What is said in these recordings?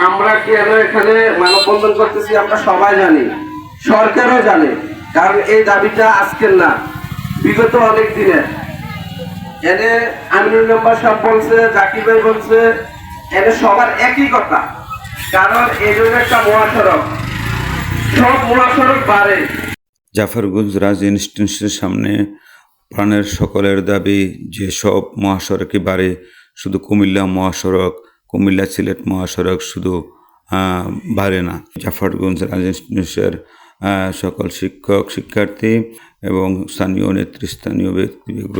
আমরা কেন এখানে মানববন্ধন করতেছি আমরা সবাই জানি, সরকারও জানে। কারণ এই দাবিটা আজকের না, বিগত অনেক দিনের। এনে আমিনুল মেম্বার সাহেব বলছে, জাকির ভাই বলছে, এনে সবার একই কথা। কারণ এই জন্য একটা মহাসড়ক, সব মহাসড়ক বাড়ে। জাফরগঞ্জ রাজ ইনস্টিটিউটের সামনে প্রাণের সকলের দাবি যে সব মহাসড়কই বাড়ে, শুধু কুমিল্লা মহাসড়ক, কুমিল্লা সিলেট মহাসড়ক শুধু বাড়ে না। জাফরগঞ্জ রাজ ইনস্টিটিউটের সকল শিক্ষক শিক্ষার্থী এবং স্থানীয় নেতৃস্থানীয় ব্যক্তিবর্গ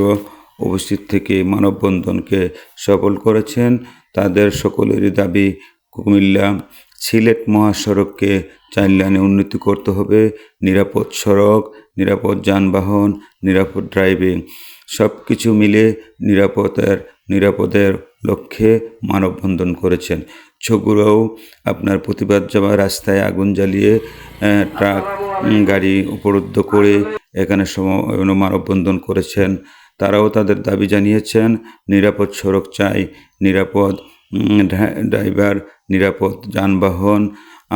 উপস্থিত থেকে মানববন্ধনকে সফল করেছেন। তাদের সকলেরই দাবি কুমিল্লা সিলেট মহাসড়ককে 4 লেনে উন্নতি করতে হবে। নিরাপদ সড়ক, নিরাপদ যানবাহন, নিরাপদ ড্রাইভিং সব কিছু মিলে নিরাপদের লক্ষ্যে মানববন্ধন করেছেন। ছগুড়াও আপনার প্রতিবাদ জমা রাস্তায় আগুন জ্বালিয়ে ট্রাক গাড়ি অবরুদ্ধ করে এখানে মানববন্ধন করেছেন। তারাও তাদের দাবি জানিয়েছেন, নিরাপদ সড়ক চাই, নিরাপদ ড্রাইভার, নিরাপদ যানবাহন।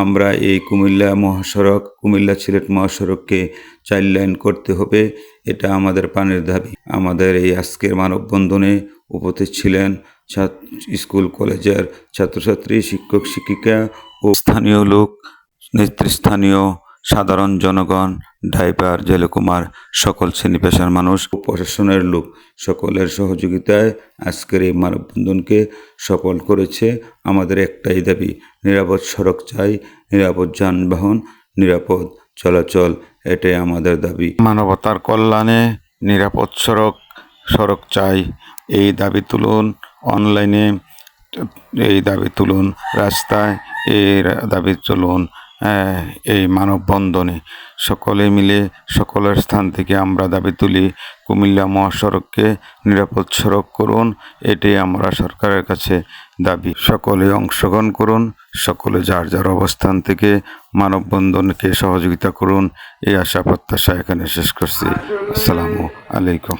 আমরা এই কুমিল্লা সিলেট মহাসড়ককে 4 লেন করতে হবে, এটা আমাদের প্রাণের দাবি। আমাদের এই আজকের মানববন্ধনে উপস্থিত ছিলেন স্কুল কলেজের ছাত্রছাত্রী, শিক্ষক শিক্ষিকা ও স্থানীয় লোক, নেতৃস্থানীয় সাধারণ জনগণ, ড্রাইভার, জেলেকুমার, সকল শ্রেণী পেশার মানুষ ও প্রশাসনের লোক সকলের সহযোগিতায় আজকের এই মানববন্ধনকে সফল করেছে। আমাদের একটাই দাবি, নিরাপদ সড়ক চাই, নিরাপদ যানবাহন, নিরাপদ চলাচল, এটাই আমাদের দাবি। মানবতার কল্যাণে নিরাপদ সড়ক চাই, এই দাবি তুলুন। অনলাইনে এই দাবি তুলুন, রাস্তায় এই দাবি তুলুন। এই মানববন্ধনে সকলে মিলে সকলের স্থান থেকে আমরা দাবি তুলি, কুমিল্লা মহাসড়ককে নিরাপদ সড়ক করুন, এটাই আমরা সরকারের কাছে দাবি। সকলে অংশগ্রহণ করুন, সকলে যার যার অবস্থান থেকে মানববন্ধনকে সহযোগিতা করুন, এই আশা প্রত্যাশা এখানে শেষ করছি। আসসালামু আলাইকুম।